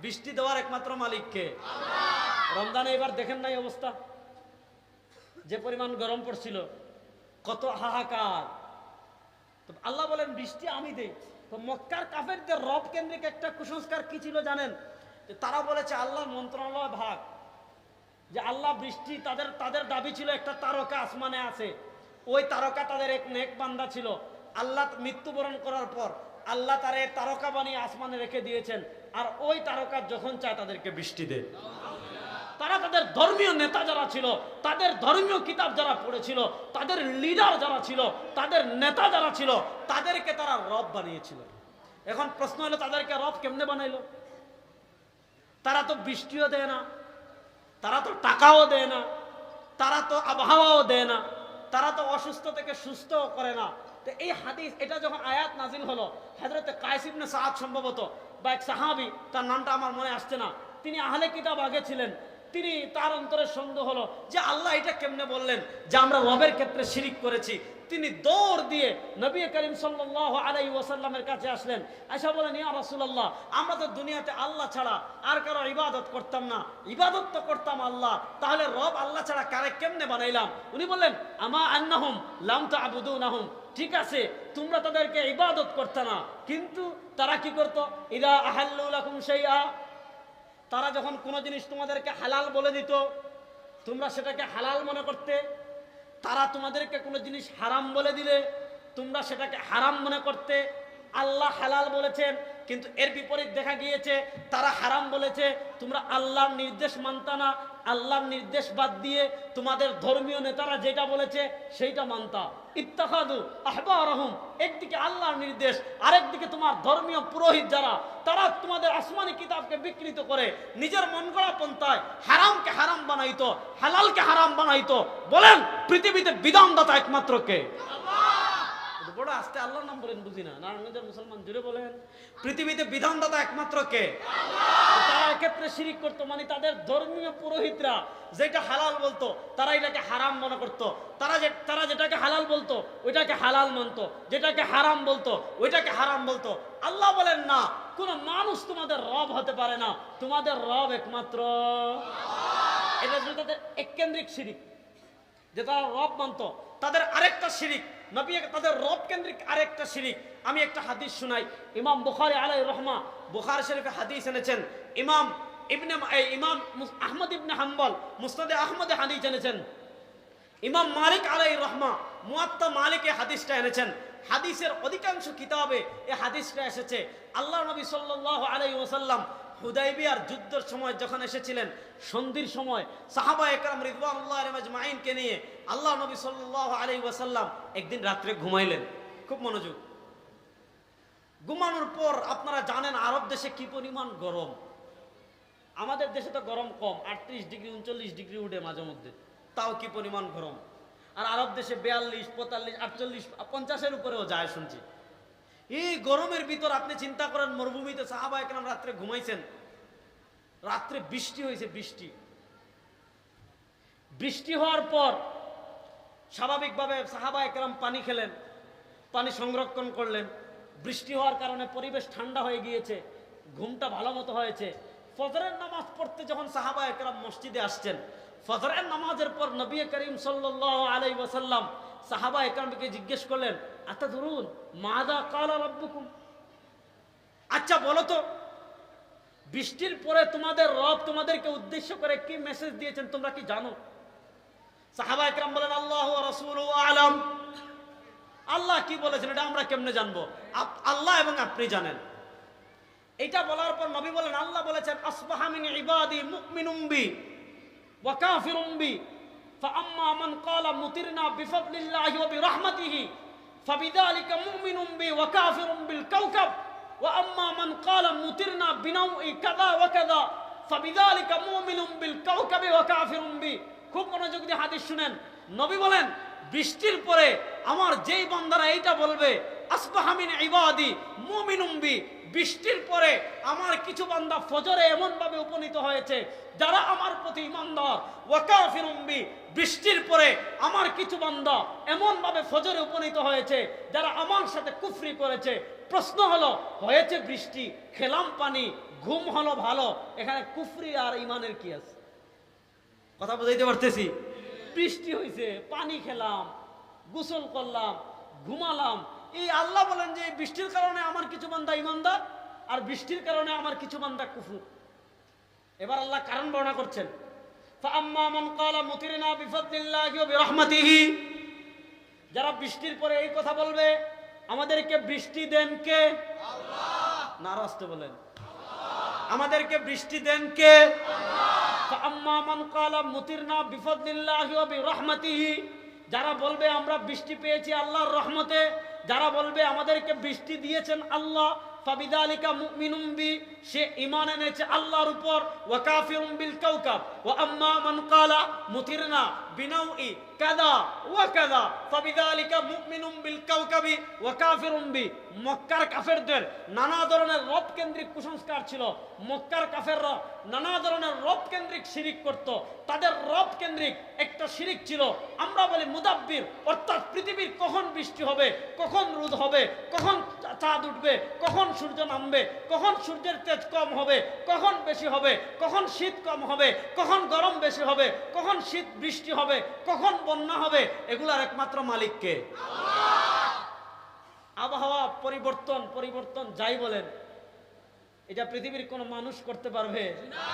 বৃষ্টি দেওয়ার একমাত্র মালিক কে? রমজানে এবার দেখেন নাই অবস্থা, যে পরিমাণ গরম পড়ছিল, কত হাহাকার। তো আল্লাহ বলেন বৃষ্টি আমি দেই। তো মক্কার কাফেরদের রব কেন্দ্রিক একটা কুসংস্কার কি ছিল জানেন? যে তারা বলেছে আল্লাহ মন্ত্রণালয় ভাগ, যে আল্লাহ বৃষ্টি, তাদের দাবি ছিল একটা তারকা আসমানে আছে, ওই তারকা তাদের এক নেক বান্দা ছিল। আল্লাহ মৃত্যুবরণ করার পর আল্লাহ তারে তারকা বানিয়ে আসমানে রেখে দিয়েছেন, আর ওই তারকা যখন চায় তাদেরকে বৃষ্টি দেয়। তারা তাদের ধর্মীয় নেতা যারা ছিল, তাদের ধর্মীয় কিতাব যারা পড়েছিল, তাদের লিডার যারা ছিল, তাদের নেতা যারা ছিল, তাদেরকে তারা রব বানিয়েছিল। এখন প্রশ্ন হলো তাদেরকে রব কেমনে বানাইলো? তারা তো বৃষ্টিও দেয় না, তারা তো টাকাও দেয় না, তারা তো আবহাওয়াও দেয় না, তারা তো অসুস্থ থেকে সুস্থও করে না। তো এই হাদিস, এটা যখন আয়াত নাজিল হলো, হযরতে কায়েস ইবনে সাআদ সম্ভবত বা এক সাহাবী, তার নামটা আমার মনে আসছে না, তিনি আহলে কিতাব আগে ছিলেন, তিনি, তার অন্তরে সন্দেহ হলো যে আল্লাহ এটা কেমনে বললেন যে আমরা রবের ক্ষেত্রে শিরিক করেছি। তিনি দৌড় দিয়ে নবী করিম সাল্লাল্লাহু আলাইহি ওয়াসাল্লামের কাছে আসলেন, আয়েশা বলেন ইয়া রাসূলুল্লাহ, আমরা তো দুনিয়াতে আল্লাহ ছাড়া আর কারো ইবাদত করতাম না, ইবাদত তো করতাম আল্লাহ, তাহলে রব আল্লাহ ছাড়া কারে কেমনে বানাইলাম? উনি বললেন আমা আন্নাহুম লাম তা'বুদুনাহুম, ঠিক আছে তোমরা তাদেরকে ইবাদত করতে না, কিন্তু তারা কি করত? ইদা আহাল্লু লাকুম শাইআ, তারা যখন কোনো জিনিস তোমাদেরকে হালাল বলে দিত, তোমরা সেটাকে হালাল মনে করতে। তারা তোমাদেরকে কোনো জিনিস হারাম বলে দিলে তোমরা সেটাকে হারাম মনে করতে। আল্লাহ হালাল বলেছেন, কিন্তু এর বিপরীত দেখা গিয়েছে তারা হারাম বলেছে, তোমরা আল্লাহর নির্দেশ মানতা না, আল্লাহর নির্দেশ বাদ দিয়ে তোমাদের ধর্মীয় নেতারা যেটা বলেছে সেইটা মানতা। ইত্তাখাদু আহবারহুম, একদিকে আল্লাহর নির্দেশ, আরেকদিকে তোমার ধর্মীয় পুরোহিত যারা, তারা তোমাদের আসমানি কিতাবকে বিকৃত করে নিজের মন গড়া পন্থায় হারামকে হারাম বানাইতো, হালালকে হারাম বানাইতো। বলেন পৃথিবীতে বিধানদাতা একমাত্র কে? বড় আস্তে আল্লাহর নাম বলেন, বুঝি না, নারায়ণগঞ্জের মুসলমান জুড়ে বলেন পৃথিবীতে বিধানদাতা একমাত্র কে? তারা এক্ষেত্রে শিরিক করতো, মানে তাদের ধর্মীয় পুরোহিতরা যেটা হালাল বলতো তারা এটাকে হারাম মনে করতো, তারা যেটাকে হালাল বলতো ওইটাকে হালাল মানতো, যেটাকে হারাম বলতো ওইটাকে হারাম বলতো। আল্লাহ বলেন না, কোন মানুষ তোমাদের রব হতে পারে না, তোমাদের রব একমাত্র। এটা ছিল তাদের এককেন্দ্রিক শিরিক, যে তারা রব মানতো। তাদের আরেকটা শিরিক, নবী তাদের রব কেন্দ্রিক আরেকটা শিরিক। আমি একটা হাদিস শুনাই, ইমাম বুখারী আলাইহির রহমা বুখারী শরীফে হাদিস এনেছেন, ইমাম আহমদ ইবনে হাম্বল মুসনাদে আহমদে হাদিস এনেছেন, ইমাম মালিক আলাইহির রহমা মুয়াত্তা মালিকে হাদিসটা এনেছেন। হাদিসের অধিকাংশ কিতাবে এই হাদিসটা এসেছে। আল্লাহ নবী সাল্লাল্লাহু আলাইহি ওয়াসাল্লাম হুদাইবিয়ার যুদ্ধের সময় যখন এসেছিলেন, সন্ধির সময়, সাহাবায়ে কেরাম রিদওয়ানুল্লাহি আলাইহিম আজমাইনকে নিয়ে আল্লাহ নবী সাল্লাল্লাহু আলাইহি ওয়াসাল্লাম একদিন রাত্রে ঘুমাইলেন। খুব মনোযোগ। ঘুমানোর পর আপনারা জানেন আরব দেশে কি পরিমাণ গরম। আমাদের দেশে তো গরম কম, 38 ডিগ্রি 39 ডিগ্রি উঠে মাঝে মধ্যে, তাও কি পরিমাণ গরম। আর আরব দেশে 42, 45, 48, 50-এর উপরেও যায় শুনছি। এই গরমের ভিতর আপনি চিন্তা করেন, মরুভূমিতে সাহাবায়ে কেরাম রাত্রে ঘুমাইছেন, রাত্রে বৃষ্টি হয়েছে। বৃষ্টি হওয়ার পর স্বাভাবিকভাবে সাহাবায়ে কেরাম পানি খেলেন, পানি সংরক্ষণ করলেন। বৃষ্টি হওয়ার কারণে পরিবেশ ঠান্ডা হয়ে গিয়েছে, ঘুমটা ভালো মতো হয়েছে। ফজরের নামাজ পড়তে যখন সাহাবায়ে কেরাম মসজিদে আসছেন, ফজরের নামাজের পর নবী করিম সাল্লাল্লাহু আলাইহি ওয়াসাল্লাম সাহাবায়ে কেরামকে জিজ্ঞেস করলেন, আতাদরুন মাযা ক্বালা রাব্বুকুম, আচ্ছা বলো তো বৃষ্টির পরে তোমাদের রব তোমাদেরকে উদ্দেশ্য করে কি মেসেজ দিয়েছেন তোমরা কি জানো? সাহাবায়ে কেরাম বলেন আল্লাহু ওয়া রাসূলুহু আ'লাম, আল্লাহ কি বলেছেন এটা আমরা কেমনে জানবো? আল্লাহ এবং আপনি জানেন। এটা বলার পর নবী বলেন, আল্লাহ বলেছেন আসবাহা মিন ইবাদি মুমিনুম বি ওয়া কাফিরুম বি, ফাআম্মা মান ক্বালা মুতিরনা বিফাদলিল্লাহি ওয়া বিরহমাতিহি ফাবিযালিকা মুমিনুম বি ওয়া কাফিরুম বিল কাওকাব, ওয়া আম্মা মান ক্বালা মুতিরনা বিনাউই কাযা ওয়া কাযা ফাবিযালিকা মুমিনুম বিল কাওকাবি ওয়া কাফিরুম বি। খুব মনোযোগ দিয়ে হাদিস শুনেন। নবী বলেন বৃষ্টির পরে আমার যেই বান্দারা এইটা বলবে, আসবাহা মিন ইবাদি মুমিনুম বি, বৃষ্টির পরে আমার কিছু বান্দা ফজরে এমন ভাবে উপনীত হয়েছে যারা আমার প্রতি ঈমানদার, ওয়া কাফিরুম বি, বৃষ্টির পরে আমার কিছু বান্দা এমন ভাবে ফজরে উপনীত হয়েছে যারা আমার সাথে কুফরি করেছে। প্রশ্ন হলো, হয়েছে বৃষ্টি, খেলাম পানি, ঘুম হলো ভালো, এখানে কুফরি আর ইমানের কি আছে? কথা বুঝাইতে পারতেছি? বৃষ্টি হয়েছে, পানি খেলাম, গোসল করলাম, ঘুমালাম, এই আল্লাহ বলেন যে এই বৃষ্টির কারণে আমার কিছু বান্দা ইমানদার আর বৃষ্টির কারণে আমার কিছু বান্দা কুফর। এবার আল্লাহ কারণ বর্ণনা করছেন, ফাআম্মা মান ক্বালা মুতিরনা বিফাদলিল্লাহি ওয়া বিরহমাতিহি, যারা বৃষ্টির পরে এই কথা বলবে আমাদেরকে বৃষ্টি দেন কে? আল্লাহ। নারাজতে বলেন আমাদেরকে বৃষ্টি দেন কে? ফাআম্মা মান ক্বালা মুতিরনা বিফাদলিল্লাহি ওয়া বিরহমাতিহি, যারা বলবে আমরা বৃষ্টি পেয়েছি আল্লাহর রহমতে, যারা বলবে আমাদেরকে বৃষ্টি দিয়েছেন আল্লাহ, ফাবিযালিকা মুমিনুম বি, সে ঈমান এনেছে আল্লাহর উপর, ওয়া কাফিরুম বিল কাওকাব। ওয়া আম্মা মান ক্বালা মুতিরনা বিনাউই কাযা ওয়া কাযা ফাবিযালিকা মুমিনুম বিল কাওকাবি ওয়া কাফিরুম বি। মক্কার কাফেরদের নানা ধরনের রব কেন্দ্রিক কুসংস্কার ছিল। মক্কার কাফেররা নানা ধরনের রব কেন্দ্রিক শিরিক করত। তাদের রব কেন্দ্রিক একটা শিরিক ছিল, আমরা বলি মুদাব্বির, অর্থাৎ পৃথিবীর কখন বৃষ্টি হবে, কখন রোদ হবে, কখন চাঁদ উঠবে, কখন সূর্য নামবে, কখন সূর্যের তেজ কম হবে, কখন বেশি হবে, কখন শীত কম হবে, কখন গরম বেশি হবে, কখন শীত বৃষ্টি হবে, কখন বন্যা হবে, এগুলার একমাত্র মালিক কে? আবহাওয়া পরিবর্তন যাই বলেন, এটা পৃথিবীর কোনো মানুষ করতে পারবে না।